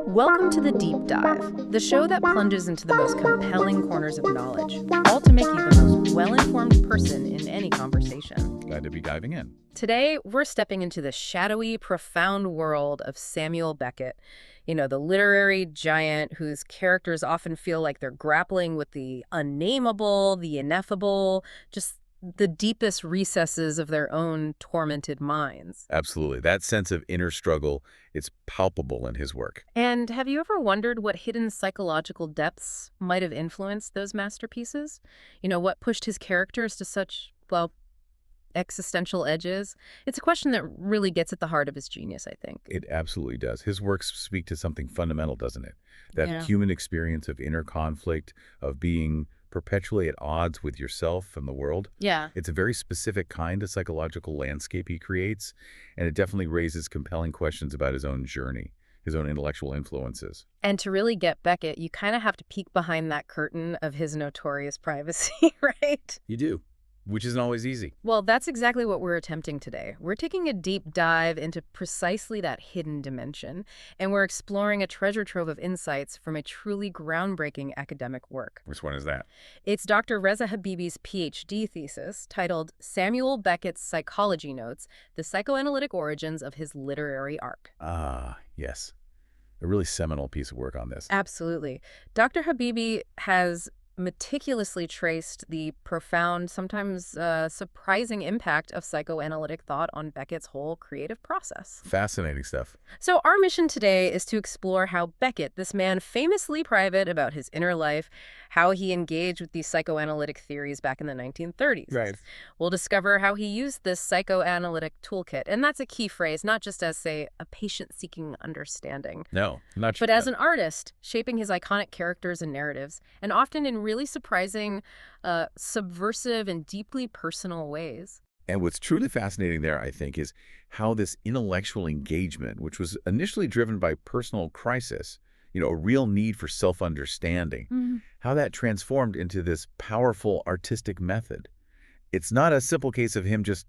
Welcome to The Deep Dive, the show that plunges into the most compelling corners of knowledge, all to make you the most well-informed person in any conversation. Glad to be diving in. Today, we're stepping into the shadowy, profound world of Samuel Beckett, the literary giant whose characters often feel like they're grappling with the unnamable, the ineffable, just the deepest recesses of their own tormented minds. Absolutely. That sense of inner struggle, it's palpable in his work. And have you ever wondered what hidden psychological depths might have influenced those masterpieces? What pushed his characters to such, existential edges? It's a question that really gets at the heart of his genius, I think. It absolutely does. His works speak to something fundamental, doesn't it? That human experience of inner conflict, of being perpetually at odds with yourself and the world. Yeah. It's a very specific kind of psychological landscape he creates, and it definitely raises compelling questions about his own journey, his own intellectual influences. And to really get Beckett, you kind of have to peek behind that curtain of his notorious privacy, right? You do, which isn't always easy. Well, that's exactly what we're attempting today. We're taking a deep dive into precisely that hidden dimension, and we're exploring a treasure trove of insights from a truly groundbreaking academic work. Which one is that? It's Dr. Reza Habibi's PhD thesis titled Samuel Beckett's Psychology Notes, The Psychoanalytic Origins of His Literary Arc. Ah, yes. A really seminal piece of work on this. Absolutely. Dr. Habibi has meticulously traced the profound, sometimes surprising impact of psychoanalytic thought on Beckett's whole creative process. Fascinating stuff. So our mission today is to explore how Beckett, this man famously private about his inner life, how he engaged with these psychoanalytic theories back in the 1930s. Right. We'll discover how he used this psychoanalytic toolkit, and that's a key phrase, not just as, say, a patient seeking understanding. No, not but as an artist, shaping his iconic characters and narratives, and often in really surprising, subversive, and deeply personal ways. And what's truly fascinating there, I think, is how this intellectual engagement, which was initially driven by personal crisis, a real need for self-understanding, how that transformed into this powerful artistic method. It's not a simple case of him just,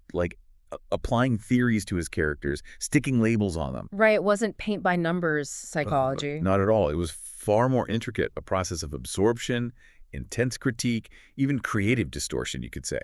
applying theories to his characters, sticking labels on them. Right, it wasn't paint-by-numbers psychology. Not at all. It was far more intricate, a process of absorption, intense critique, even creative distortion, you could say.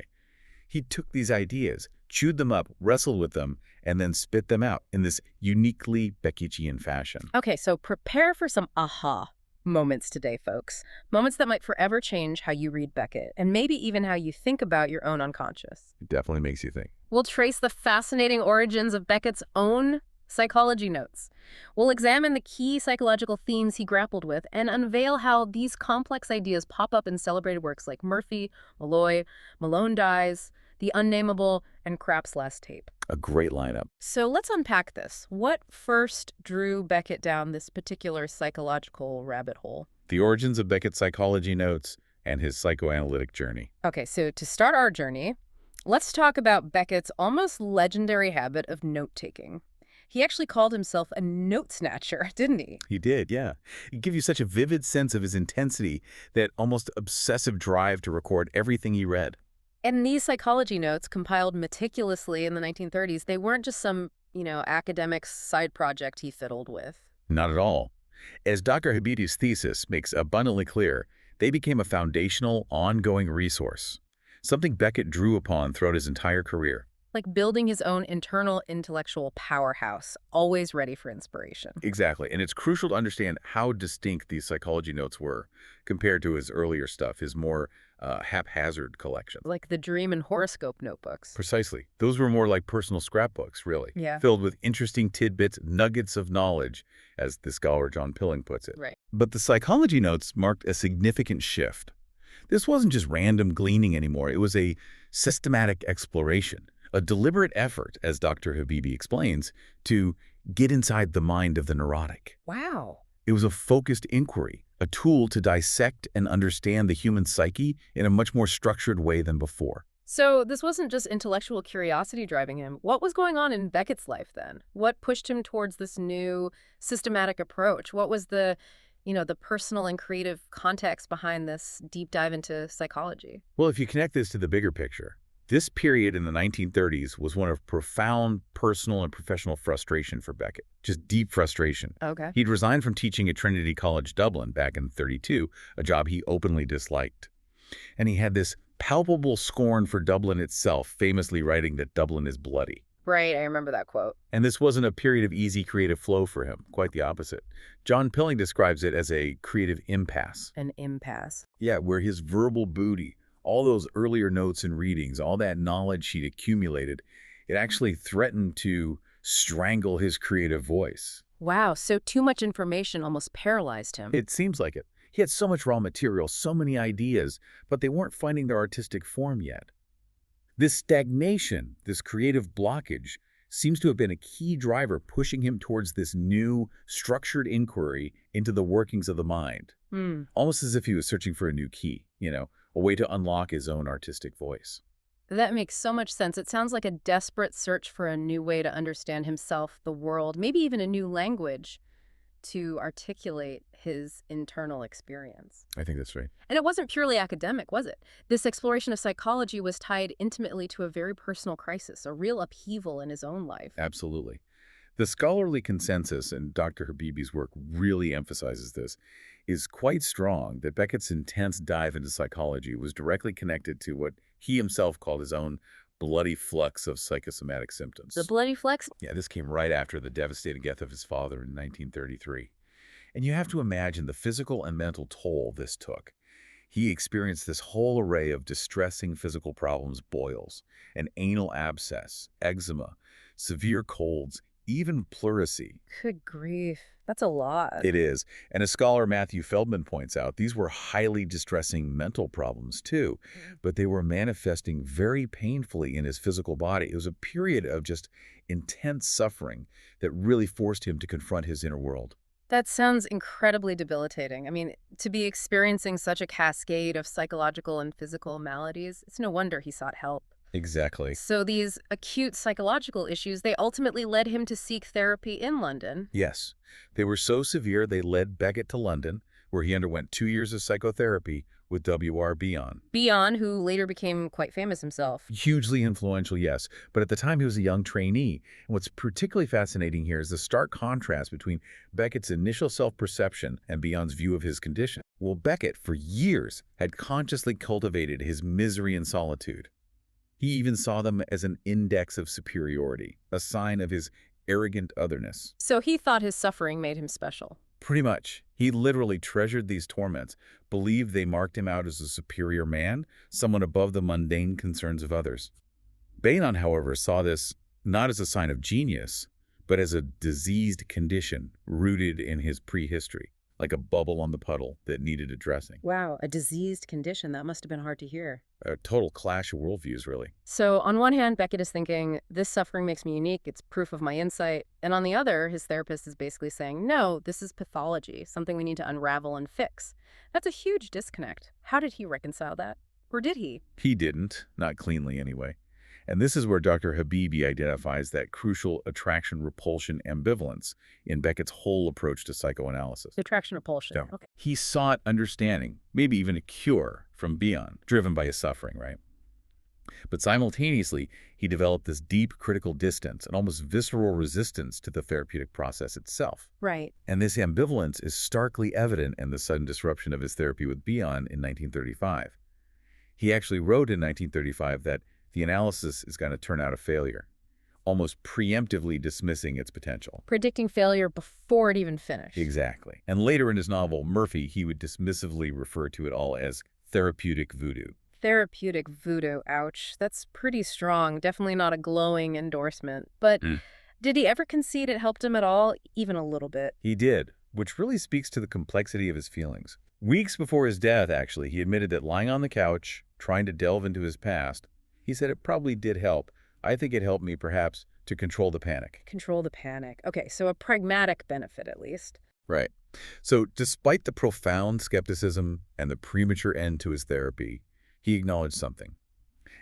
He took these ideas, chewed them up, wrestled with them, and then spit them out in this uniquely Beckettian fashion. Okay, so prepare for some aha moments today, folks. Moments that might forever change how you read Beckett, and maybe even how you think about your own unconscious. It definitely makes you think. We'll trace the fascinating origins of Beckett's own psychology notes. We'll examine the key psychological themes he grappled with and unveil how these complex ideas pop up in celebrated works like Murphy, Molloy, Malone Dies, The Unnamable, and Krapp's Last Tape. A great lineup. So let's unpack this. What first drew Beckett down this particular psychological rabbit hole? The origins of Beckett's psychology notes and his psychoanalytic journey. Okay, so to start our journey, let's talk about Beckett's almost legendary habit of note-taking. He actually called himself a note snatcher, didn't he? He did, yeah. He gave you such a vivid sense of his intensity, that almost obsessive drive to record everything he read. And these psychology notes, compiled meticulously in the 1930s, they weren't just some, academic side project he fiddled with. Not at all. As Dr. Habibi's thesis makes abundantly clear, they became a foundational, ongoing resource, something Beckett drew upon throughout his entire career. Like building his own internal intellectual powerhouse, always ready for inspiration. Exactly, and it's crucial to understand how distinct these psychology notes were compared to his earlier stuff, his more haphazard collection. Like the dream and horoscope notebooks. Precisely. Those were more like personal scrapbooks, really. Yeah. Filled with interesting tidbits, nuggets of knowledge, as the scholar John Pilling puts it. Right. But the psychology notes marked a significant shift. This wasn't just random gleaning anymore. It was a systematic exploration, a deliberate effort, as Dr. Habibi explains, to get inside the mind of the neurotic. Wow. It was a focused inquiry, a tool to dissect and understand the human psyche in a much more structured way than before. So this wasn't just intellectual curiosity driving him. What was going on in Beckett's life then? What pushed him towards this new systematic approach? What was the personal and creative context behind this deep dive into psychology? Well, if you connect this to the bigger picture, This period in the 1930s was one of profound personal and professional frustration for Beckett, just deep frustration. Okay. He'd resigned from teaching at Trinity College Dublin back in '32, a job he openly disliked. And he had this palpable scorn for Dublin itself, famously writing that Dublin is bloody. Right, I remember that quote. And this wasn't a period of easy creative flow for him, quite the opposite. John Pilling describes it as a creative impasse. An impasse. Yeah, where his verbal booty, all those earlier notes and readings, all that knowledge he'd accumulated, it actually threatened to strangle his creative voice. Wow, so too much information almost paralyzed him. It seems like it. He had so much raw material, so many ideas, but they weren't finding their artistic form yet. This stagnation, this creative blockage, seems to have been a key driver pushing him towards this new, structured inquiry into the workings of the mind. Almost as if he was searching for a new key, a way to unlock his own artistic voice. That makes so much sense. It sounds like a desperate search for a new way to understand himself, the world, maybe even a new language to articulate his internal experience. I think that's right. And it wasn't purely academic, was it? This exploration of psychology was tied intimately to a very personal crisis, a real upheaval in his own life. Absolutely. The scholarly consensus, and Dr. Habibi's work really emphasizes this, is quite strong that Beckett's intense dive into psychology was directly connected to what he himself called his own bloody flux of psychosomatic symptoms. The bloody flex? Yeah, this came right after the devastating death of his father in 1933. And you have to imagine the physical and mental toll this took. He experienced this whole array of distressing physical problems, boils, an anal abscess, eczema, severe colds, even pleurisy. Good grief. That's a lot. It is. And as scholar Matthew Feldman points out, these were highly distressing mental problems too, but they were manifesting very painfully in his physical body. It was a period of just intense suffering that really forced him to confront his inner world. That sounds incredibly debilitating. I mean, to be experiencing such a cascade of psychological and physical maladies, it's no wonder he sought help. Exactly. So these acute psychological issues, they ultimately led him to seek therapy in London. Yes. They were so severe they led Beckett to London, where he underwent 2 years of psychotherapy with W.R. Bion. Bion, who later became quite famous himself. Hugely influential, yes, but at the time he was a young trainee. And what's particularly fascinating here is the stark contrast between Beckett's initial self-perception and Bion's view of his condition. Well, Beckett, for years, had consciously cultivated his misery and solitude. He even saw them as an index of superiority, a sign of his arrogant otherness. So he thought his suffering made him special. Pretty much. He literally treasured these torments, believed they marked him out as a superior man, someone above the mundane concerns of others. Bion, however, saw this not as a sign of genius, but as a diseased condition rooted in his prehistory, like a bubble on the puddle that needed addressing. Wow, a diseased condition. That must have been hard to hear. A total clash of worldviews, really. So on one hand, Beckett is thinking, this suffering makes me unique, it's proof of my insight. And on the other, his therapist is basically saying, no, this is pathology, something we need to unravel and fix. That's a huge disconnect. How did he reconcile that? Or did he? He didn't, not cleanly anyway. And this is where Dr. Habibi identifies that crucial attraction-repulsion ambivalence in Beckett's whole approach to psychoanalysis. Attraction-repulsion. So, Okay. he sought understanding, maybe even a cure from Bion, driven by his suffering, right? But simultaneously, he developed this deep critical distance and almost visceral resistance to the therapeutic process itself. Right. And this ambivalence is starkly evident in the sudden disruption of his therapy with Bion in 1935. He actually wrote in 1935 that the analysis is going to turn out a failure, almost preemptively dismissing its potential. Predicting failure before it even finished. Exactly. And later in his novel, Murphy, he would dismissively refer to it all as therapeutic voodoo. Therapeutic voodoo, ouch. That's pretty strong. Definitely not a glowing endorsement. But did he ever concede it helped him at all, even a little bit? He did, which really speaks to the complexity of his feelings. Weeks before his death, actually, he admitted that lying on the couch, trying to delve into his past, he said it probably did help. I think it helped me, perhaps, to control the panic. Control the panic. Okay, so a pragmatic benefit, at least. Right. So despite the profound skepticism and the premature end to his therapy, he acknowledged something.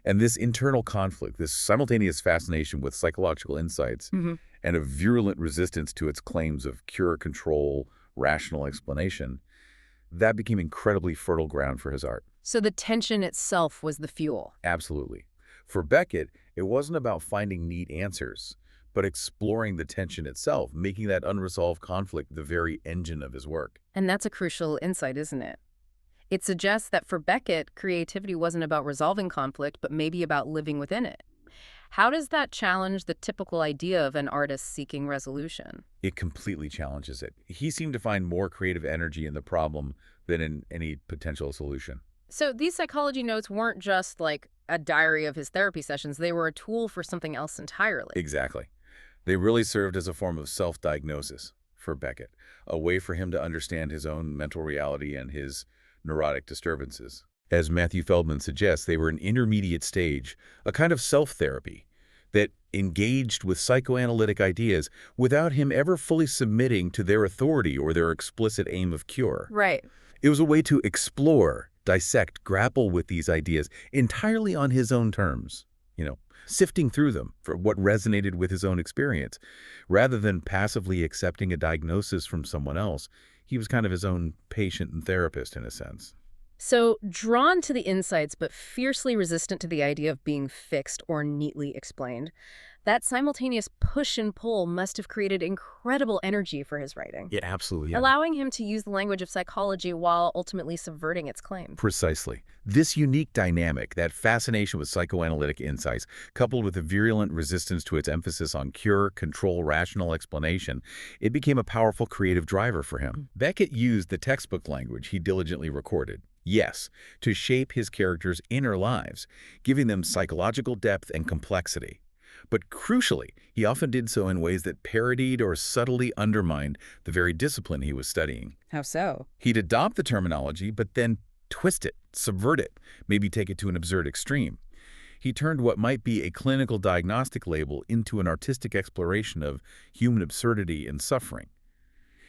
And this internal conflict, this simultaneous fascination with psychological insights and a virulent resistance to its claims of cure, control, rational explanation, that became incredibly fertile ground for his art. So the tension itself was the fuel. Absolutely. For Beckett, it wasn't about finding neat answers, but exploring the tension itself, making that unresolved conflict the very engine of his work. And that's a crucial insight, isn't it? It suggests that for Beckett, creativity wasn't about resolving conflict, but maybe about living within it. How does that challenge the typical idea of an artist seeking resolution? It completely challenges it. He seemed to find more creative energy in the problem than in any potential solution. So these psychology notes weren't just like a diary of his therapy sessions. They were a tool for something else entirely. Exactly. They really served as a form of self-diagnosis for Beckett, a way for him to understand his own mental reality and his neurotic disturbances. As Matthew Feldman suggests, they were an intermediate stage, a kind of self-therapy that engaged with psychoanalytic ideas without him ever fully submitting to their authority or their explicit aim of cure. Right. It was a way to explore, dissect, grapple with these ideas entirely on his own terms, sifting through them for what resonated with his own experience. Rather than passively accepting a diagnosis from someone else, he was kind of his own patient and therapist in a sense. So, drawn to the insights but fiercely resistant to the idea of being fixed or neatly explained, that simultaneous push and pull must have created incredible energy for his writing, Yeah, absolutely. Yeah. allowing him to use the language of psychology while ultimately subverting its claims. Precisely. This unique dynamic, that fascination with psychoanalytic insights, coupled with a virulent resistance to its emphasis on cure, control, rational explanation, it became a powerful creative driver for him. Beckett used the textbook language he diligently recorded, yes, to shape his characters' inner lives, giving them psychological depth and complexity. But crucially, he often did so in ways that parodied or subtly undermined the very discipline he was studying. How so? He'd adopt the terminology, but then twist it, subvert it, maybe take it to an absurd extreme. He turned what might be a clinical diagnostic label into an artistic exploration of human absurdity and suffering.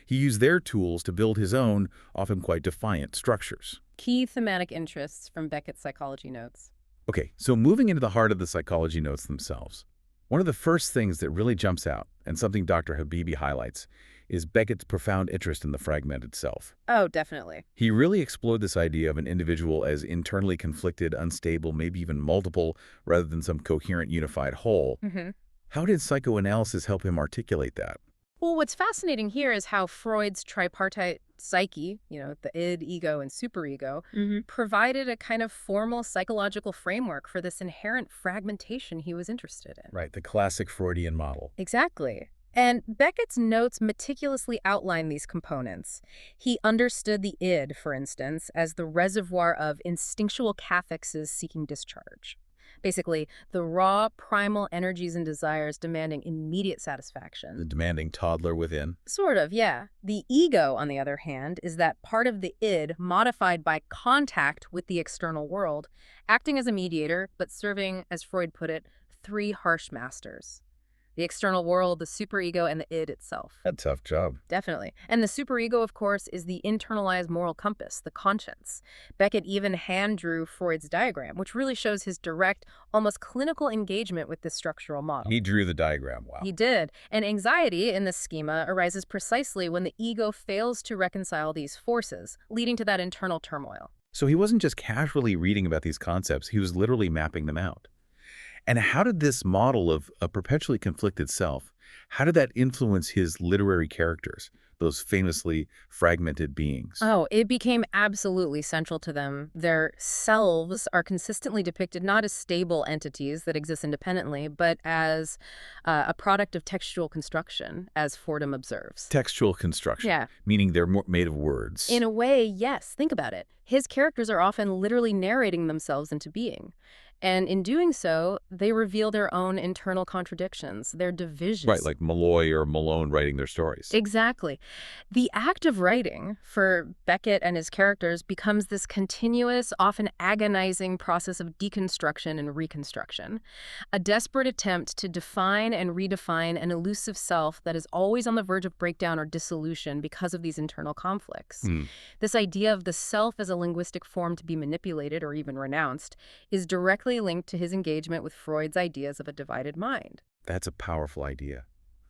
He used their tools to build his own, often quite defiant, structures. Key thematic interests from Beckett's psychology notes. Okay, so moving into the heart of the psychology notes themselves. One of the first things that really jumps out, and something Dr. Habibi highlights, is Beckett's profound interest in the fragmented self. Oh, definitely. He really explored this idea of an individual as internally conflicted, unstable, maybe even multiple, rather than some coherent, unified whole. How did psychoanalysis help him articulate that? Well, what's fascinating here is how Freud's tripartite psyche, the id, ego, and superego, provided a kind of formal psychological framework for this inherent fragmentation he was interested in. Right, the classic Freudian model. Exactly. And Beckett's notes meticulously outline these components. He understood the id, for instance, as the reservoir of instinctual cathexes seeking discharge. Basically, the raw, primal energies and desires demanding immediate satisfaction. The demanding toddler within. Sort of, yeah. The ego, on the other hand, is that part of the id modified by contact with the external world, acting as a mediator, but serving, as Freud put it, three harsh masters. The external world, the superego, and the id itself. A tough job. Definitely. And the superego, of course, is the internalized moral compass, the conscience. Beckett even hand-drew Freud's diagram, which really shows his direct, almost clinical engagement with this structural model. He drew the diagram, wow. He did. And anxiety in this schema arises precisely when the ego fails to reconcile these forces, leading to that internal turmoil. So he wasn't just casually reading about these concepts, he was literally mapping them out. And how did this model of a perpetually conflicted self, how did that influence his literary characters, those famously fragmented beings? Oh, it became absolutely central to them. Their selves are consistently depicted not as stable entities that exist independently, but as a product of textual construction, as Fordham observes. Textual construction, Yeah. meaning they're made of words. In a way, yes. Think about it. His characters are often literally narrating themselves into being. And in doing so, they reveal their own internal contradictions, their divisions. Right, like Molloy or Malone writing their stories. Exactly. The act of writing for Beckett and his characters becomes this continuous, often agonizing process of deconstruction and reconstruction, a desperate attempt to define and redefine an elusive self that is always on the verge of breakdown or dissolution because of these internal conflicts. This idea of the self as a linguistic form to be manipulated or even renounced is directly linked to his engagement with Freud's ideas of a divided mind. That's a powerful idea.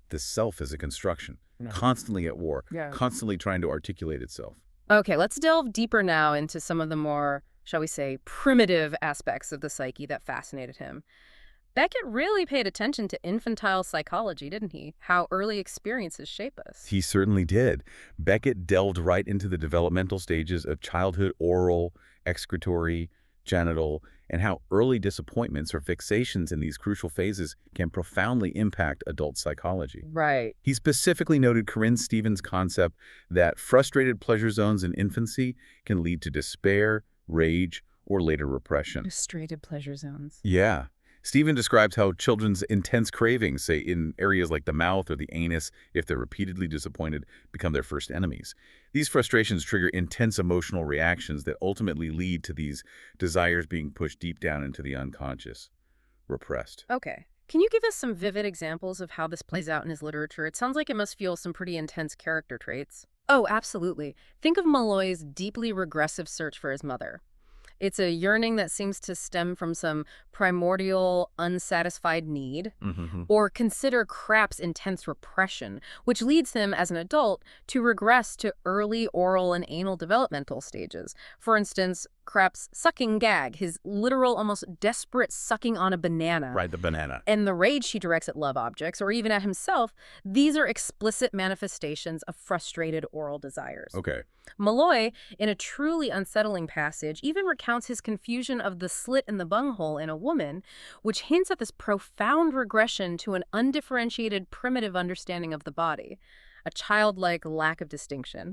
The self is a construction, constantly at war, constantly trying to articulate itself. Okay, let's delve deeper now into some of the more shall we say, primitive aspects of the psyche that fascinated him. Beckett really paid attention to infantile psychology, didn't he? How early experiences shape us. He certainly did. Beckett delved right into the developmental stages of childhood oral, excretory, genital, and how early disappointments or fixations in these crucial phases can profoundly impact adult psychology. Right. He specifically noted Corinne Stevens' concept that frustrated pleasure zones in infancy can lead to despair, rage, or later repression. Frustrated pleasure zones. Yeah. Stephen describes how children's intense cravings, say in areas like the mouth or the anus, if they're repeatedly disappointed, become their first enemies. These frustrations trigger intense emotional reactions that ultimately lead to these desires being pushed deep down into the unconscious, repressed. Okay. Can you give us some vivid examples of how this plays out in his literature? It sounds like it must fuel some pretty intense character traits. Oh, absolutely. Think of Molloy's deeply regressive search for his mother. It's a yearning that seems to stem from some primordial, unsatisfied need. Or consider Krapp's intense repression, which leads him, as an adult, to regress to early oral and anal developmental stages. For instance, Krapp's sucking gag, his literal, almost desperate sucking on a banana. Right, the banana. And the rage he directs at love objects, or even at himself, these are explicit manifestations of frustrated oral desires. Okay. Molloy, in a truly unsettling passage, even recounts his confusion of the slit in the bunghole in a woman, which hints at this profound regression to an undifferentiated primitive understanding of the body, a childlike lack of distinction.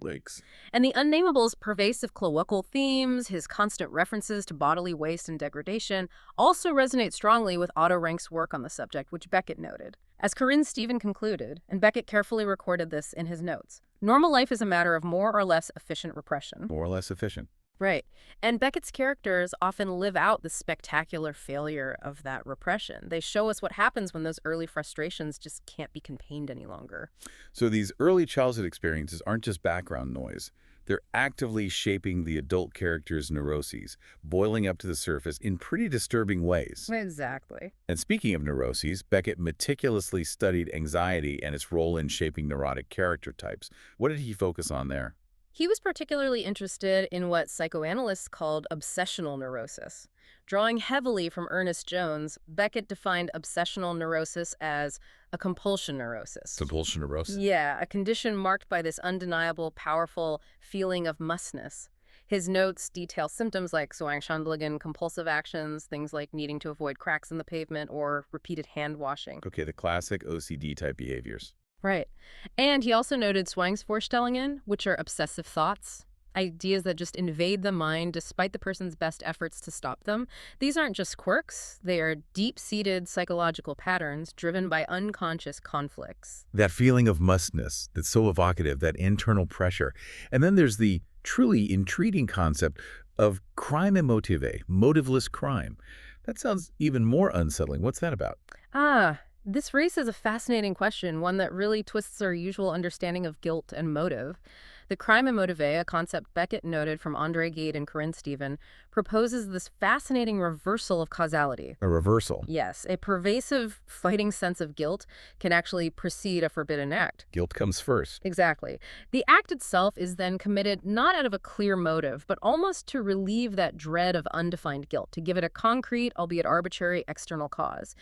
And the Unnamable's pervasive cloacal themes, his constant references to bodily waste and degradation, also resonate strongly with Otto Rank's work on the subject, which Beckett noted. As Corinne Stevens concluded, and Beckett carefully recorded this in his notes, normal life is a matter of more or less efficient repression. More or less efficient. Right. And Beckett's characters often live out the spectacular failure of that repression. They show us what happens when those early frustrations just can't be contained any longer. So these early childhood experiences aren't just background noise. They're actively shaping the adult character's neuroses, boiling up to the surface in pretty disturbing ways. Exactly. And speaking of neuroses, Beckett meticulously studied anxiety and its role in shaping neurotic character types. What did he focus on there? He was particularly interested in what psychoanalysts called obsessional neurosis. Drawing heavily from Ernest Jones, Beckett defined obsessional neurosis as a compulsion neurosis. Compulsion neurosis? Yeah, a condition marked by this undeniable, powerful feeling of mustness. His notes detail symptoms like Zwangshandelungen, compulsive actions, things like needing to avoid cracks in the pavement or repeated hand washing. Okay, the classic OCD-type behaviors. Right. And he also noted Zwangsvorstellungen, which are obsessive thoughts, ideas that just invade the mind despite the person's best efforts to stop them. These aren't just quirks. They are deep-seated psychological patterns driven by unconscious conflicts. That feeling of mustness that's so evocative, that internal pressure. And then there's the truly intriguing concept of crime emotive, motiveless crime. That sounds even more unsettling. What's that about? This raises a fascinating question, one that really twists our usual understanding of guilt and motive. The crime emotive, a concept Beckett noted from Andre Gide and Corinne Stevens, proposes this fascinating reversal of causality. A reversal? Yes, a pervasive, fighting sense of guilt can actually precede a forbidden act. Guilt comes first. Exactly. The act itself is then committed not out of a clear motive, but almost to relieve that dread of undefined guilt, to give it a concrete, albeit arbitrary, external cause.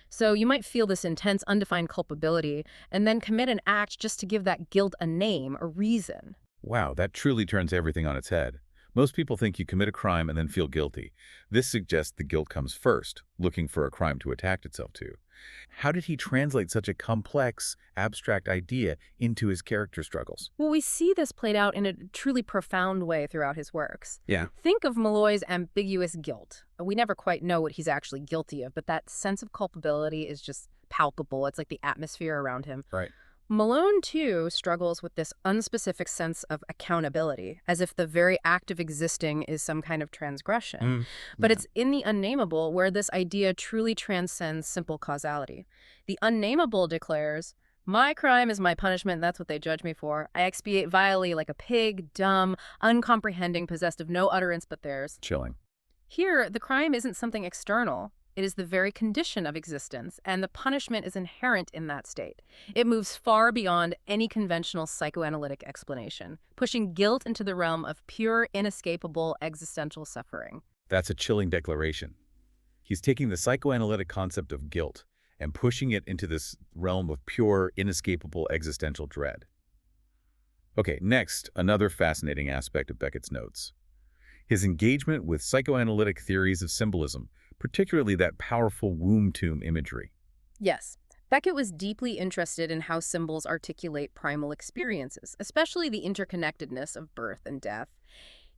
So you might feel this intense, undefined culpability and then commit an act just to give that guilt a name, a reason. Wow, that truly turns everything on its head. Most people think you commit a crime and then feel guilty. This suggests the guilt comes first, looking for a crime to attach itself to. How did he translate such a complex, abstract idea into his character struggles? Well, we see this played out in a truly profound way throughout his works. Yeah. Think of Molloy's ambiguous guilt. We never quite know what he's actually guilty of, but that sense of culpability is just palpable. It's like the atmosphere around him. Right. Malone, too, struggles with this unspecific sense of accountability, as if the very act of existing is some kind of transgression. But it's in the Unnamable where this idea truly transcends simple causality. The Unnamable declares, "My crime is my punishment, that's what they judge me for. I expiate vilely like a pig, dumb, uncomprehending, possessed of no utterance but theirs." Chilling. Here, the crime isn't something external. It is the very condition of existence, and the punishment is inherent in that state. It moves far beyond any conventional psychoanalytic explanation, pushing guilt into the realm of pure, inescapable existential suffering. That's a chilling declaration. He's taking the psychoanalytic concept of guilt and pushing it into this realm of pure, inescapable existential dread. Okay, next, another fascinating aspect of Beckett's notes. His engagement with psychoanalytic theories of symbolism, particularly that powerful womb tomb imagery. Yes, Beckett was deeply interested in how symbols articulate primal experiences, especially the interconnectedness of birth and death.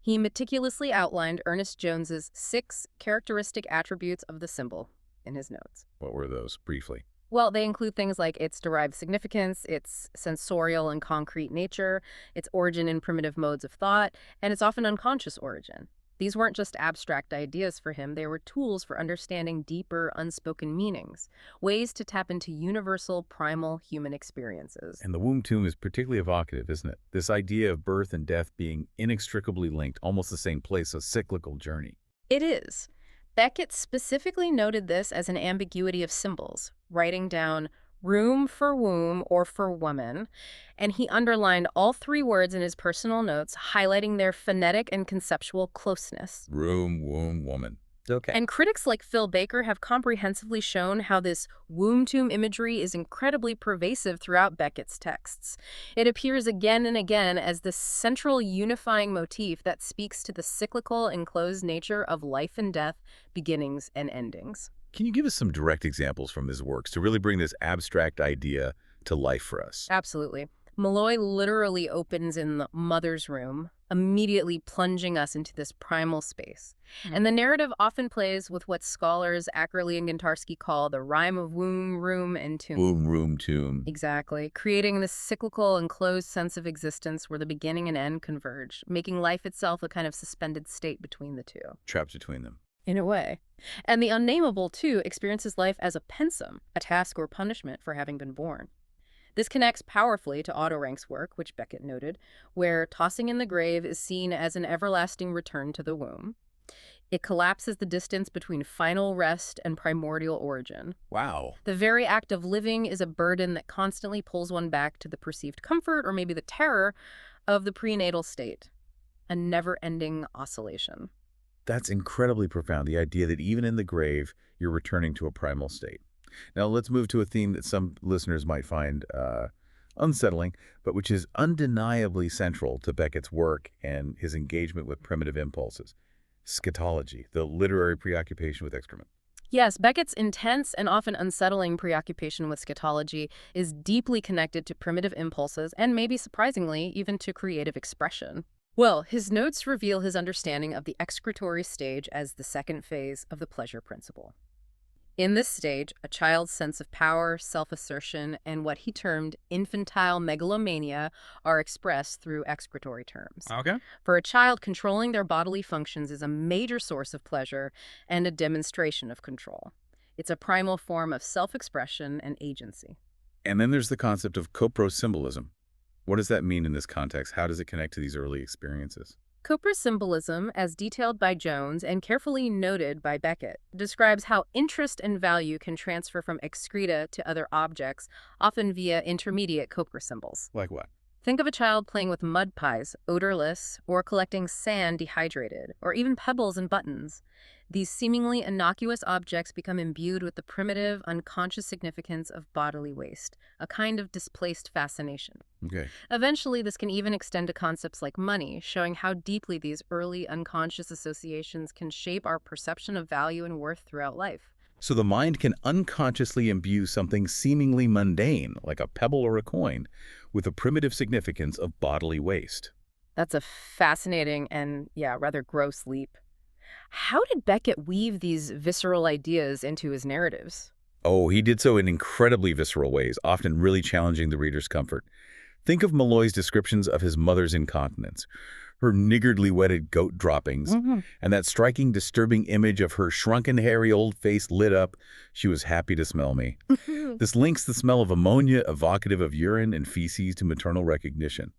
He meticulously outlined Ernest Jones's 6 characteristic attributes of the symbol in his notes. What were those, briefly? Well, they include things like its derived significance, its sensorial and concrete nature, its origin in primitive modes of thought, and its often unconscious origin. These weren't just abstract ideas for him, they were tools for understanding deeper, unspoken meanings, ways to tap into universal, primal human experiences. And the womb tomb is particularly evocative, isn't it? This idea of birth and death being inextricably linked, almost the same place, a cyclical journey. It is. Beckett specifically noted this as an ambiguity of symbols, writing down room for womb or for woman, and he underlined all 3 words in his personal notes, highlighting their phonetic and conceptual closeness. Room, womb, woman. Okay. And critics like Phil Baker have comprehensively shown how this womb tomb imagery is incredibly pervasive throughout Beckett's texts. It appears again and again as the central unifying motif that speaks to the cyclical, enclosed nature of life and death, beginnings and endings. Can you give us some direct examples from his works to really bring this abstract idea to life for us? Absolutely. Molloy literally opens in the mother's room, immediately plunging us into this primal space. And the narrative often plays with what scholars Ackerley and Gontarski call the rhyme of womb, room, and tomb. Womb, room, tomb. Exactly, creating this cyclical, enclosed sense of existence where the beginning and end converge, making life itself a kind of suspended state between the two. Trapped between them. In a way. And the Unnamable, too, experiences life as a pensum, a task or punishment for having been born. This connects powerfully to Otto Rank's work, which Beckett noted, where tossing in the grave is seen as an everlasting return to the womb. It collapses the distance between final rest and primordial origin. Wow. The very act of living is a burden that constantly pulls one back to the perceived comfort or maybe the terror of the prenatal state, a never-ending oscillation. That's incredibly profound, the idea that even in the grave, you're returning to a primal state. Now, let's move to a theme that some listeners might find unsettling, but which is undeniably central to Beckett's work and his engagement with primitive impulses. Scatology, the literary preoccupation with excrement. Yes, Beckett's intense and often unsettling preoccupation with scatology is deeply connected to primitive impulses and maybe surprisingly even to creative expression. Well, his notes reveal his understanding of the excretory stage as the second phase of the pleasure principle. In this stage, a child's sense of power, self-assertion, and what he termed infantile megalomania are expressed through excretory terms. Okay. For a child, controlling their bodily functions is a major source of pleasure and a demonstration of control. It's a primal form of self-expression and agency. And then there's the concept of coprosymbolism. What does that mean in this context? How does it connect to these early experiences? Coprosymbolism, as detailed by Jones and carefully noted by Beckett, describes how interest and value can transfer from excreta to other objects, often via intermediate coprosymbols. Like what? Think of a child playing with mud pies, odorless, or collecting sand dehydrated, or even pebbles and buttons. These seemingly innocuous objects become imbued with the primitive, unconscious significance of bodily waste, a kind of displaced fascination. Okay. Eventually, this can even extend to concepts like money, showing how deeply these early unconscious associations can shape our perception of value and worth throughout life. So the mind can unconsciously imbue something seemingly mundane, like a pebble or a coin, with a primitive significance of bodily waste. That's a fascinating and, rather gross leap. How did Beckett weave these visceral ideas into his narratives? Oh, he did so in incredibly visceral ways, often really challenging the reader's comfort. Think of Molloy's descriptions of his mother's incontinence, her niggardly wetted goat droppings, and that striking, disturbing image of her shrunken, hairy old face lit up. She was happy to smell me. This links the smell of ammonia, evocative of urine and feces, to maternal recognition.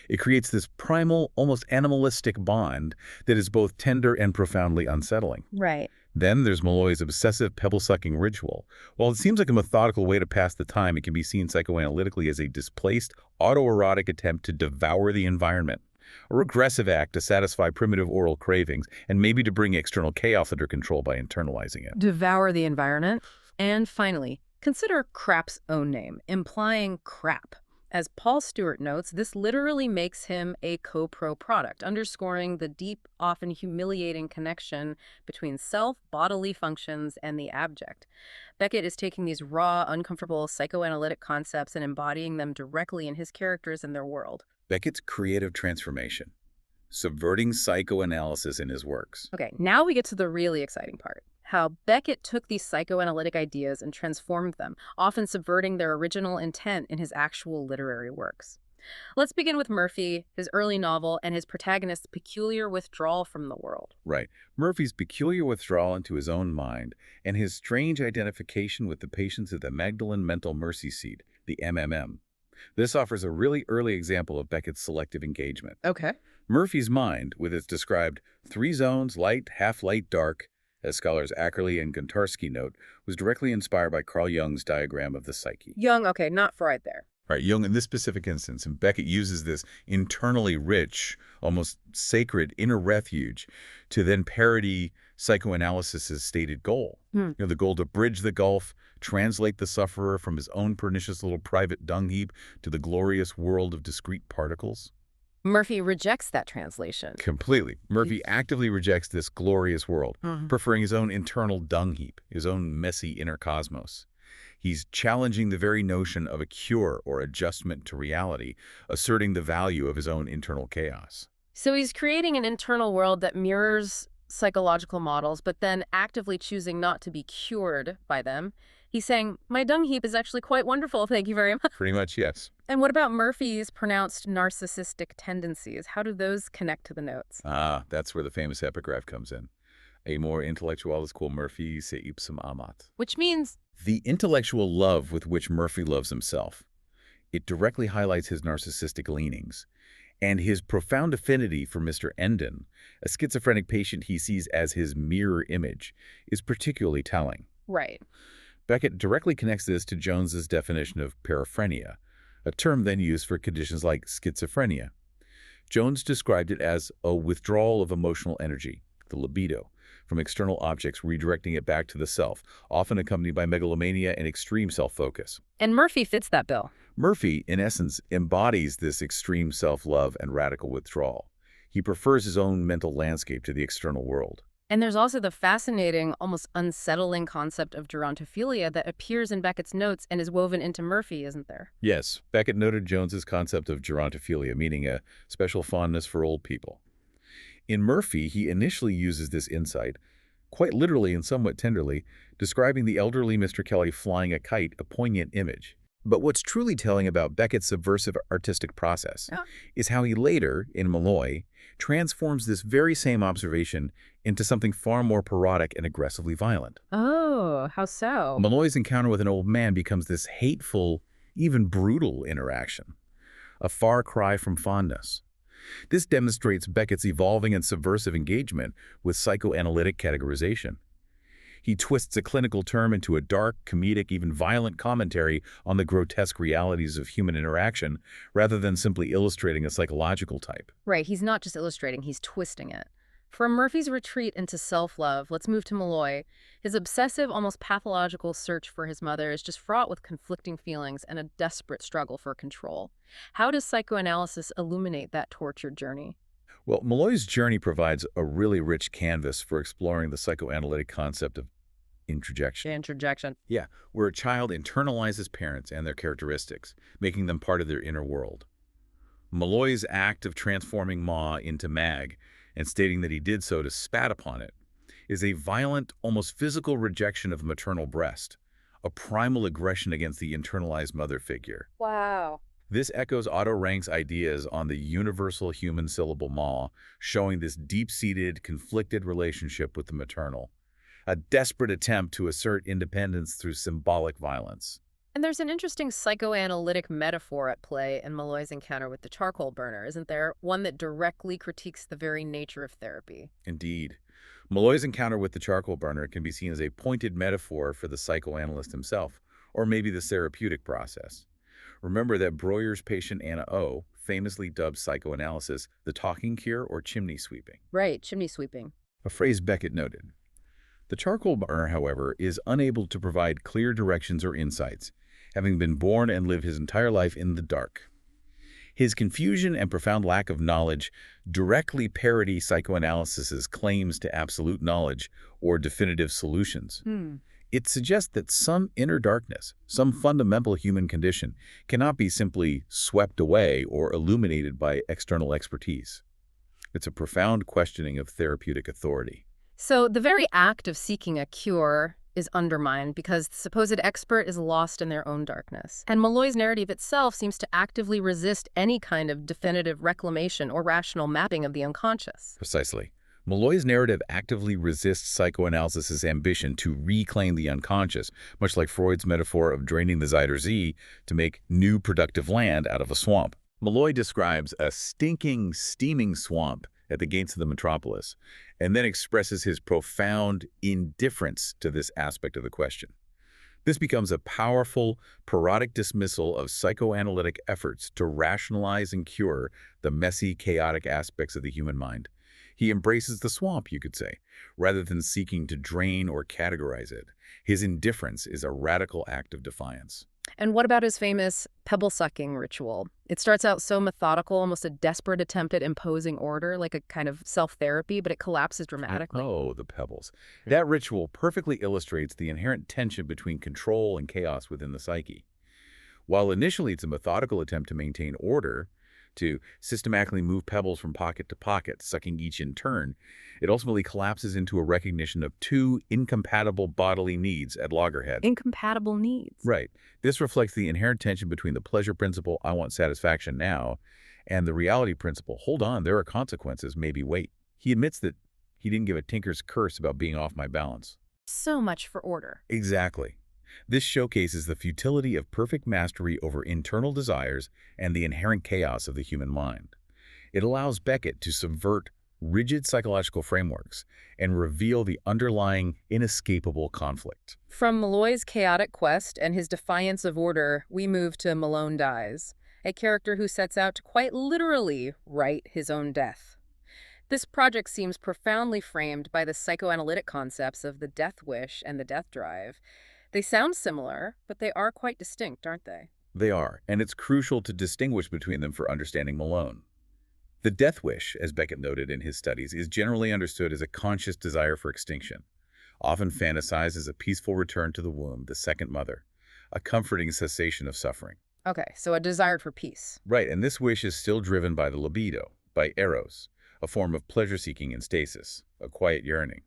It creates this primal, almost animalistic bond that is both tender and profoundly unsettling. Right. Then there's Molloy's obsessive pebble-sucking ritual. While it seems like a methodical way to pass the time, it can be seen psychoanalytically as a displaced, autoerotic attempt to devour the environment. A regressive act to satisfy primitive oral cravings and maybe to bring external chaos under control by internalizing it. Devour the environment. And finally, consider Krapp's own name, implying Krapp. As Paul Stewart notes, this literally makes him a co-pro product, underscoring the deep, often humiliating connection between self, bodily functions, and the abject. Beckett is taking these raw, uncomfortable psychoanalytic concepts and embodying them directly in his characters and their world. Beckett's creative transformation, subverting psychoanalysis in his works. Okay, now we get to the really exciting part. How Beckett took these psychoanalytic ideas and transformed them, often subverting their original intent in his actual literary works. Let's begin with Murphy, his early novel, and his protagonist's peculiar withdrawal from the world. Right. Murphy's peculiar withdrawal into his own mind and his strange identification with the patients at the Magdalene Mental Mercy Seat, the MMM. This offers a really early example of Beckett's selective engagement. Okay. Murphy's mind, with its described 3 zones, light, half-light, dark, as scholars Ackerley and Gontarski note, was directly inspired by Carl Jung's diagram of the psyche. Jung, okay, not Freud there. Right, Jung in this specific instance, and Beckett uses this internally rich, almost sacred inner refuge to then parody psychoanalysis's stated goal. The goal to bridge the gulf, translate the sufferer from his own pernicious little private dung heap to the glorious world of discrete particles. Murphy rejects that translation. Completely. Murphy actively rejects this glorious world, preferring his own internal dung heap, his own messy inner cosmos. He's challenging the very notion of a cure or adjustment to reality, asserting the value of his own internal chaos. So he's creating an internal world that mirrors psychological models, but then actively choosing not to be cured by them. He's saying, my dung heap is actually quite wonderful, thank you very much. Pretty much, yes. And what about Murphy's pronounced narcissistic tendencies? How do those connect to the notes? That's where the famous epigraph comes in. Amor intellectualis quo Murphy se ipsum amat. Which means the intellectual love with which Murphy loves himself. It directly highlights his narcissistic leanings. And his profound affinity for Mr. Endon, a schizophrenic patient he sees as his mirror image, is particularly telling. Right. Beckett directly connects this to Jones's definition of paraphrenia, a term then used for conditions like schizophrenia. Jones described it as a withdrawal of emotional energy, the libido, from external objects, redirecting it back to the self, often accompanied by megalomania and extreme self-focus. And Murphy fits that bill. Murphy, in essence, embodies this extreme self-love and radical withdrawal. He prefers his own mental landscape to the external world. And there's also the fascinating, almost unsettling concept of gerontophilia that appears in Beckett's notes and is woven into Murphy, isn't there? Yes, Beckett noted Jones's concept of gerontophilia, meaning a special fondness for old people. In Murphy, he initially uses this insight, quite literally and somewhat tenderly, describing the elderly Mr. Kelly flying a kite, a poignant image. But what's truly telling about Beckett's subversive artistic process is how he later, in Molloy, transforms this very same observation into something far more parodic and aggressively violent. Oh, how so? Molloy's encounter with an old man becomes this hateful, even brutal interaction, a far cry from fondness. This demonstrates Beckett's evolving and subversive engagement with psychoanalytic categorization. He twists a clinical term into a dark, comedic, even violent commentary on the grotesque realities of human interaction, rather than simply illustrating a psychological type. Right, he's not just illustrating, he's twisting it. From Murphy's retreat into self-love, let's move to Molloy. His obsessive, almost pathological search for his mother is just fraught with conflicting feelings and a desperate struggle for control. How does psychoanalysis illuminate that tortured journey? Well, Molloy's journey provides a really rich canvas for exploring the psychoanalytic concept of introjection. Introjection. Yeah, where a child internalizes parents and their characteristics, making them part of their inner world. Molloy's act of transforming Ma into Mag, and stating that he did so to spat upon it, is a violent, almost physical rejection of the maternal breast, a primal aggression against the internalized mother figure. Wow. This echoes Otto Rank's ideas on the universal human syllable Ma, showing this deep-seated, conflicted relationship with the maternal, a desperate attempt to assert independence through symbolic violence. And there's an interesting psychoanalytic metaphor at play in Molloy's encounter with the charcoal burner, isn't there? One that directly critiques the very nature of therapy. Indeed. Molloy's encounter with the charcoal burner can be seen as a pointed metaphor for the psychoanalyst himself, or maybe the therapeutic process. Remember that Breuer's patient Anna O. famously dubbed psychoanalysis the talking cure or chimney sweeping, Right, chimney sweeping. a phrase Beckett noted. The charcoal burner, however, is unable to provide clear directions or insights, having been born and lived his entire life in the dark. His confusion and profound lack of knowledge directly parody psychoanalysis's claims to absolute knowledge or definitive solutions. It suggests that some inner darkness, some fundamental human condition, cannot be simply swept away or illuminated by external expertise. It's a profound questioning of therapeutic authority. So the very act of seeking a cure is undermined because the supposed expert is lost in their own darkness. And Molloy's narrative itself seems to actively resist any kind of definitive reclamation or rational mapping of the unconscious. Precisely. Molloy's narrative actively resists psychoanalysis's ambition to reclaim the unconscious, much like Freud's metaphor of draining the Zuider Zee to make new productive land out of a swamp. Molloy describes a stinking, steaming swamp at the gates of the metropolis, and then expresses his profound indifference to this aspect of the question. This becomes a powerful, parodic dismissal of psychoanalytic efforts to rationalize and cure the messy, chaotic aspects of the human mind. He embraces the swamp, you could say, rather than seeking to drain or categorize it. His indifference is a radical act of defiance. And what about his famous pebble-sucking ritual? It starts out so methodical, almost a desperate attempt at imposing order, like a kind of self-therapy, but it collapses dramatically. Oh, the pebbles. That ritual perfectly illustrates the inherent tension between control and chaos within the psyche. While initially it's a methodical attempt to maintain order, to systematically move pebbles from pocket to pocket, sucking each in turn, it ultimately collapses into a recognition of two incompatible bodily needs at loggerhead. Incompatible needs. Right. This reflects the inherent tension between the pleasure principle, I want satisfaction now, and the reality principle, hold on, there are consequences, maybe wait. He admits that he didn't give a tinker's curse about being off my balance. So much for order. Exactly. This showcases the futility of perfect mastery over internal desires and the inherent chaos of the human mind. It allows Beckett to subvert rigid psychological frameworks and reveal the underlying inescapable conflict. From Molloy's chaotic quest and his defiance of order, we move to Malone Dies, a character who sets out to quite literally write his own death. This project seems profoundly framed by the psychoanalytic concepts of the death wish and the death drive. They sound similar, but they are quite distinct, aren't they? They are, and it's crucial to distinguish between them for understanding Malone. The death wish, as Beckett noted in his studies, is generally understood as a conscious desire for extinction, often fantasized as a peaceful return to the womb, the second mother, a comforting cessation of suffering. Okay, so a desire for peace. Right, and this wish is still driven by the libido, by eros, a form of pleasure-seeking in stasis, a quiet yearning.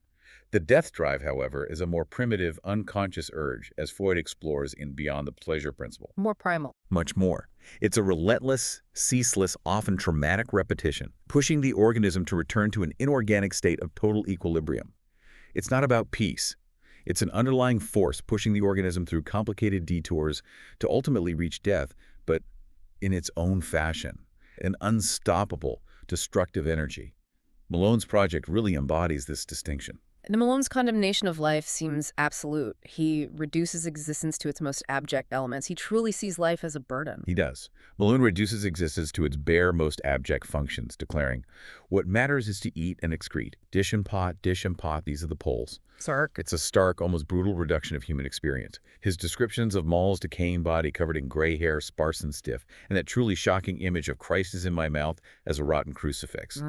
The death drive, however, is a more primitive, unconscious urge, as Freud explores in Beyond the Pleasure Principle. More primal. Much more. It's a relentless, ceaseless, often traumatic repetition, pushing the organism to return to an inorganic state of total equilibrium. It's not about peace. It's an underlying force pushing the organism through complicated detours to ultimately reach death, but in its own fashion, an unstoppable, destructive energy. Malone's project really embodies this distinction. Malone's condemnation of life seems absolute. He reduces existence to its most abject elements. He truly sees life as a burden. He does. Malone reduces existence to its bare, most abject functions, declaring, what matters is to eat and excrete. Dish and pot, these are the poles. Sark. It's a stark, almost brutal reduction of human experience. His descriptions of Moll's decaying body covered in gray hair, sparse and stiff, and that truly shocking image of Christ is in my mouth as a rotten crucifix.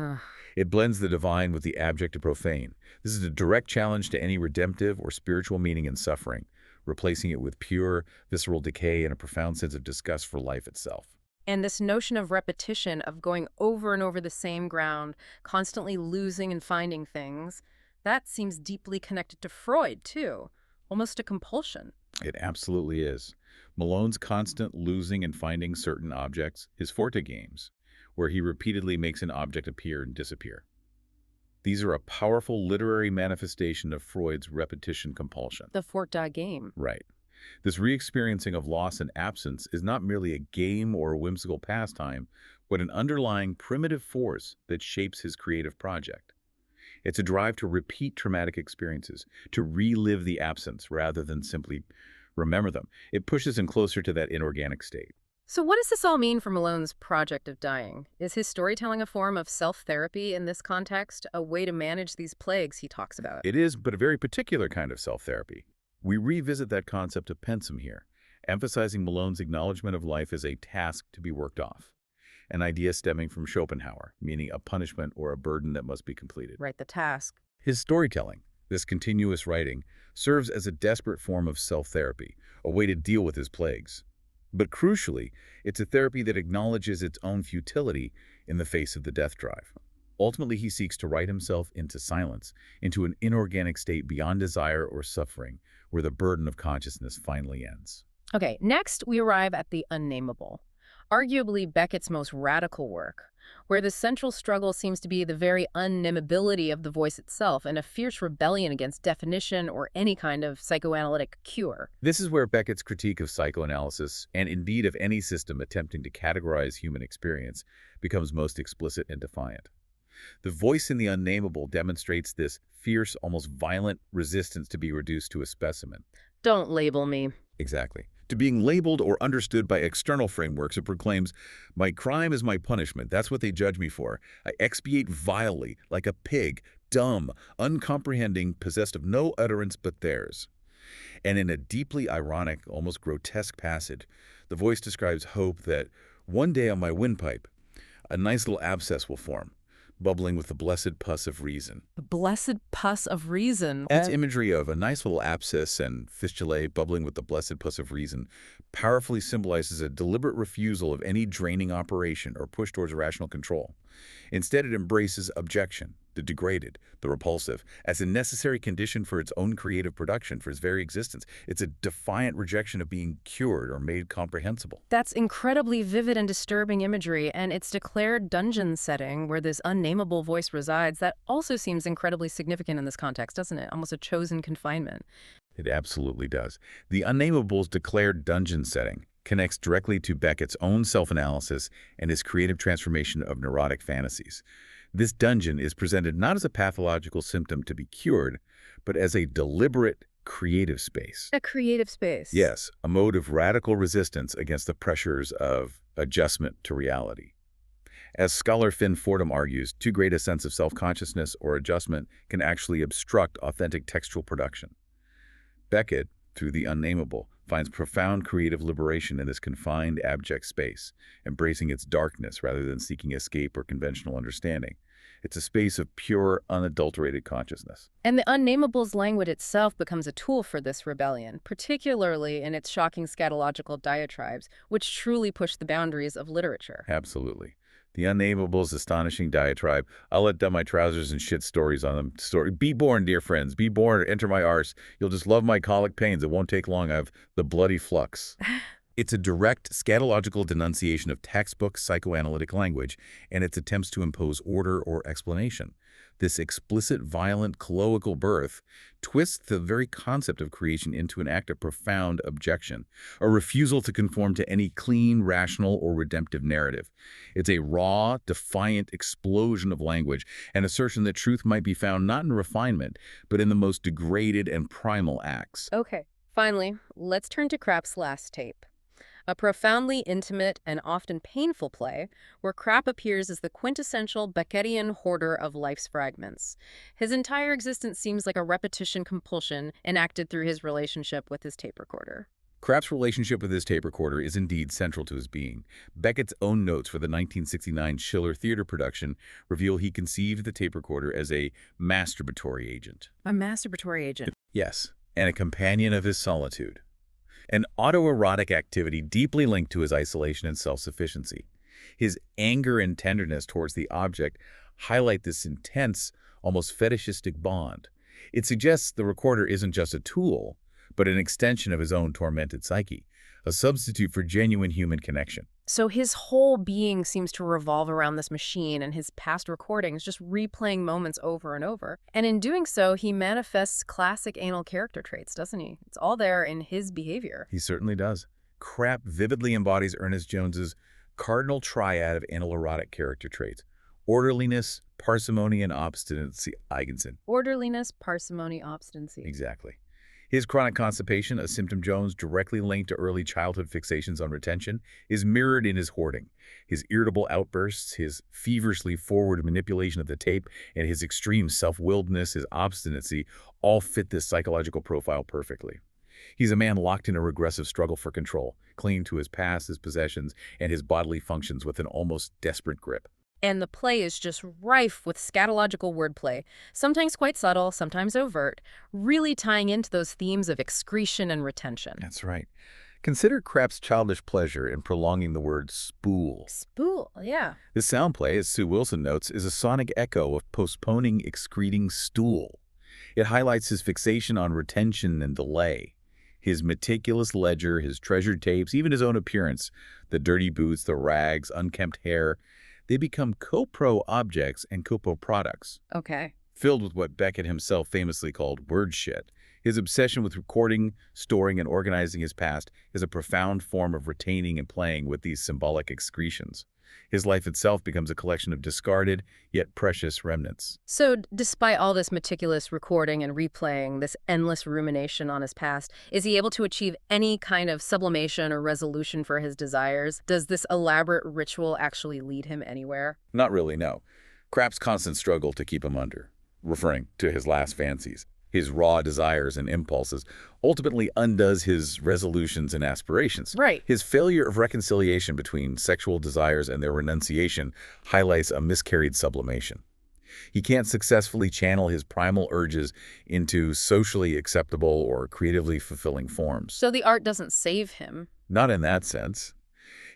It blends the divine with the abject and profane. This is a direct challenge to any redemptive or spiritual meaning in suffering, replacing it with pure, visceral decay and a profound sense of disgust for life itself. And this notion of repetition, of going over and over the same ground, constantly losing and finding things, that seems deeply connected to Freud, too, almost a compulsion. It absolutely is. Malone's constant losing and finding certain objects, his forte games, where he repeatedly makes an object appear and disappear. These are a powerful literary manifestation of Freud's repetition compulsion. The forte game. Right. This re-experiencing of loss and absence is not merely a game or a whimsical pastime, but an underlying primitive force that shapes his creative project. It's a drive to repeat traumatic experiences, to relive the absence rather than simply remember them. It pushes him closer to that inorganic state. So what does this all mean for Malone's project of dying? Is his storytelling a form of self-therapy in this context, a way to manage these plagues he talks about? It is, but a very particular kind of self-therapy. We revisit that concept of pensum here, emphasizing Malone's acknowledgement of life as a task to be worked off, an idea stemming from Schopenhauer, meaning a punishment or a burden that must be completed. Right, the task. His storytelling, this continuous writing, serves as a desperate form of self-therapy, a way to deal with his plagues. But crucially, it's a therapy that acknowledges its own futility in the face of the death drive. Ultimately, he seeks to write himself into silence, into an inorganic state beyond desire or suffering, where the burden of consciousness finally ends. Okay, next we arrive at the Unnamable, arguably Beckett's most radical work, where the central struggle seems to be the very unnamability of the voice itself and a fierce rebellion against definition or any kind of psychoanalytic cure. This is where Beckett's critique of psychoanalysis, and indeed of any system attempting to categorize human experience, becomes most explicit and defiant. The voice in the Unnamable demonstrates this fierce, almost violent resistance to be reduced to a specimen. Don't label me. Exactly. To being labeled or understood by external frameworks, it proclaims, my crime is my punishment. That's what they judge me for. I expiate vilely, like a pig, dumb, uncomprehending, possessed of no utterance but theirs. And in a deeply ironic, almost grotesque passage, the voice describes hope that one day on my windpipe, a nice little abscess will form, bubbling with the blessed pus of reason. The blessed pus of reason. Its imagery of a nice little abscess and fistulae bubbling with the blessed pus of reason powerfully symbolizes a deliberate refusal of any draining operation or push towards rational control. Instead, it embraces abjection, the degraded, the repulsive, as a necessary condition for its own creative production, for its very existence. It's a defiant rejection of being cured or made comprehensible. That's incredibly vivid and disturbing imagery, and its declared dungeon setting where this unnamable voice resides, that also seems incredibly significant in this context, doesn't it? Almost a chosen confinement. It absolutely does. The Unnamable's declared dungeon setting connects directly to Beckett's own self-analysis and his creative transformation of neurotic fantasies. This dungeon is presented not as a pathological symptom to be cured, but as a deliberate creative space. A creative space. Yes, a mode of radical resistance against the pressures of adjustment to reality. As scholar Finn Fordham argues, too great a sense of self-consciousness or adjustment can actually obstruct authentic textual production. Beckett, through the Unnamable, finds profound creative liberation in this confined, abject space, embracing its darkness rather than seeking escape or conventional understanding. It's a space of pure, unadulterated consciousness. And the Unnamable's language itself becomes a tool for this rebellion, particularly in its shocking scatological diatribes, which truly push the boundaries of literature. Absolutely. The Unnamable's astonishing diatribe, I'll let down my trousers and shit stories on them. Be born, dear friends. Be born, enter my arse. You'll just love my colic pains. It won't take long. I've the bloody flux. It's a direct scatological denunciation of textbook psychoanalytic language and its attempts to impose order or explanation. This explicit, violent, colloquial birth twists the very concept of creation into an act of profound abjection, a refusal to conform to any clean, rational, or redemptive narrative. It's a raw, defiant explosion of language, an assertion that truth might be found not in refinement, but in the most degraded and primal acts. Okay, finally, let's turn to Krapp's last tape. A profoundly intimate and often painful play where Krapp appears as the quintessential Beckettian hoarder of life's fragments. His entire existence seems like a repetition compulsion enacted through his relationship with his tape recorder. Krapp's relationship with his tape recorder is indeed central to his being. Beckett's own notes for the 1969 Schiller theater production reveal he conceived the tape recorder as a masturbatory agent. A masturbatory agent? Yes, and a companion of his solitude. An autoerotic activity deeply linked to his isolation and self-sufficiency. His anger and tenderness towards the object highlight this intense, almost fetishistic bond. It suggests the recorder isn't just a tool, but an extension of his own tormented psyche, a substitute for genuine human connection. So his whole being seems to revolve around this machine and his past recordings, just replaying moments over and over. And in doing so, he manifests classic anal character traits, doesn't he? It's all there in his behavior. He certainly does. Krapp vividly embodies Ernest Jones's cardinal triad of anal erotic character traits. Orderliness, parsimony, and obstinacy, Eigensen. Orderliness, parsimony, obstinacy. Exactly. His chronic constipation, a symptom Jones directly linked to early childhood fixations on retention, is mirrored in his hoarding. His irritable outbursts, his feverishly forward manipulation of the tape, and his extreme self-willedness, his obstinacy, all fit this psychological profile perfectly. He's a man locked in a regressive struggle for control, clinging to his past, his possessions, and his bodily functions with an almost desperate grip. And the play is just rife with scatological wordplay, sometimes quite subtle, sometimes overt, really tying into those themes of excretion and retention. That's right. Consider Krapp's childish pleasure in prolonging the word spool. Spool, yeah. This sound play, as Sue Wilson notes, is a sonic echo of postponing, excreting stool. It highlights his fixation on retention and delay. His meticulous ledger, his treasured tapes, even his own appearance, the dirty boots, the rags, unkempt hair, they become co-pro objects and co-pro products. Okay. Filled with what Beckett himself famously called word shit. His obsession with recording, storing, and organizing his past is a profound form of retaining and playing with these symbolic excretions. His life itself becomes a collection of discarded, yet precious remnants. So, despite all this meticulous recording and replaying, this endless rumination on his past, is he able to achieve any kind of sublimation or resolution for his desires? Does this elaborate ritual actually lead him anywhere? Not really, no. Krapp's constant struggle to keep him under, referring to his last fancies, his raw desires and impulses, ultimately undoes his resolutions and aspirations. Right. His failure of reconciliation between sexual desires and their renunciation highlights a miscarried sublimation. He can't successfully channel his primal urges into socially acceptable or creatively fulfilling forms. So the art doesn't save him? Not in that sense.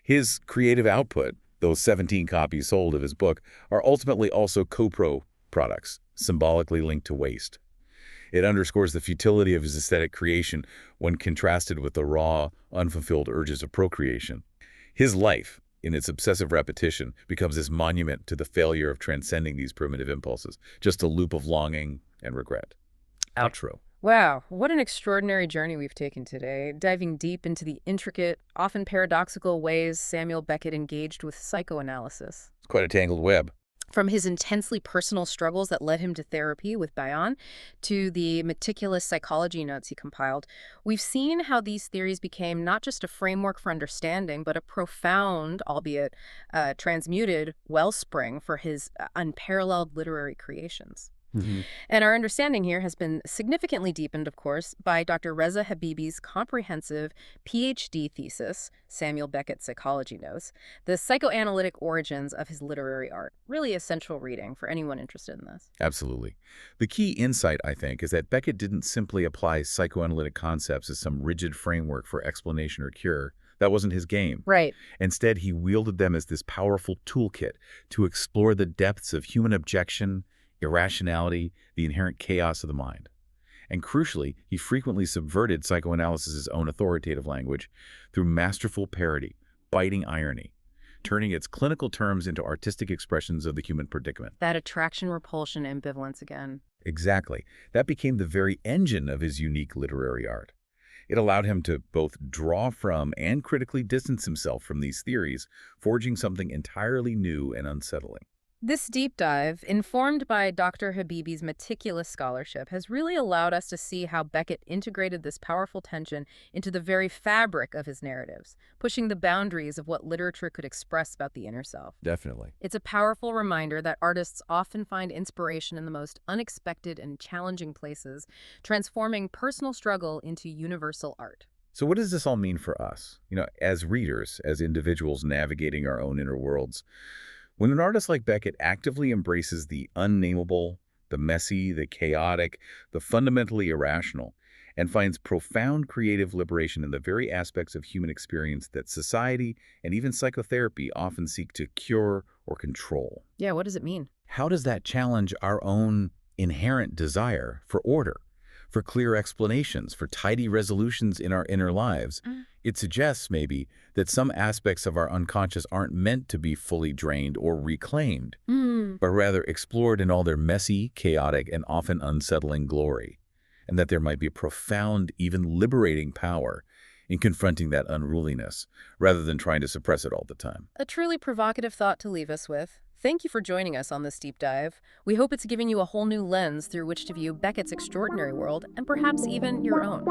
His creative output, those 17 copies sold of his book, are ultimately also co-pro products, symbolically linked to waste. It underscores the futility of his aesthetic creation when contrasted with the raw, unfulfilled urges of procreation. His life, in its obsessive repetition, becomes this monument to the failure of transcending these primitive impulses, just a loop of longing and regret. Outro. Wow, what an extraordinary journey we've taken today, diving deep into the intricate, often paradoxical ways Samuel Beckett engaged with psychoanalysis. It's quite a tangled web. From his intensely personal struggles that led him to therapy with Bion to the meticulous psychology notes he compiled, we've seen how these theories became not just a framework for understanding, but a profound, albeit transmuted, wellspring for his unparalleled literary creations. And our understanding here has been significantly deepened, of course, by Dr. Reza Habibi's comprehensive PhD thesis, Samuel Beckett Psychology Notes, the psychoanalytic origins of his literary art. Really essential reading for anyone interested in this. Absolutely. The key insight, I think, is that Beckett didn't simply apply psychoanalytic concepts as some rigid framework for explanation or cure. That wasn't his game. Right. Instead, he wielded them as this powerful toolkit to explore the depths of human abjection, irrationality, the inherent chaos of the mind. And crucially, he frequently subverted psychoanalysis's own authoritative language through masterful parody, biting irony, turning its clinical terms into artistic expressions of the human predicament. That attraction-repulsion ambivalence again. Exactly. That became the very engine of his unique literary art. It allowed him to both draw from and critically distance himself from these theories, forging something entirely new and unsettling. This deep dive, informed by Dr. Habibi's meticulous scholarship, has really allowed us to see how Beckett integrated this powerful tension into the very fabric of his narratives, pushing the boundaries of what literature could express about the inner self. Definitely. It's a powerful reminder that artists often find inspiration in the most unexpected and challenging places, transforming personal struggle into universal art. So what does this all mean for us? As readers, as individuals navigating our own inner worlds, when an artist like Beckett actively embraces the unnamable, the messy, the chaotic, the fundamentally irrational, and finds profound creative liberation in the very aspects of human experience that society and even psychotherapy often seek to cure or control. Yeah, what does it mean? How does that challenge our own inherent desire for order, for clear explanations, for tidy resolutions in our inner lives? It suggests, maybe, that some aspects of our unconscious aren't meant to be fully drained or reclaimed, but rather explored in all their messy, chaotic, and often unsettling glory, and that there might be profound, even liberating power in confronting that unruliness, rather than trying to suppress it all the time. A truly provocative thought to leave us with. Thank you for joining us on this deep dive. We hope it's giving you a whole new lens through which to view Beckett's extraordinary world and perhaps even your own.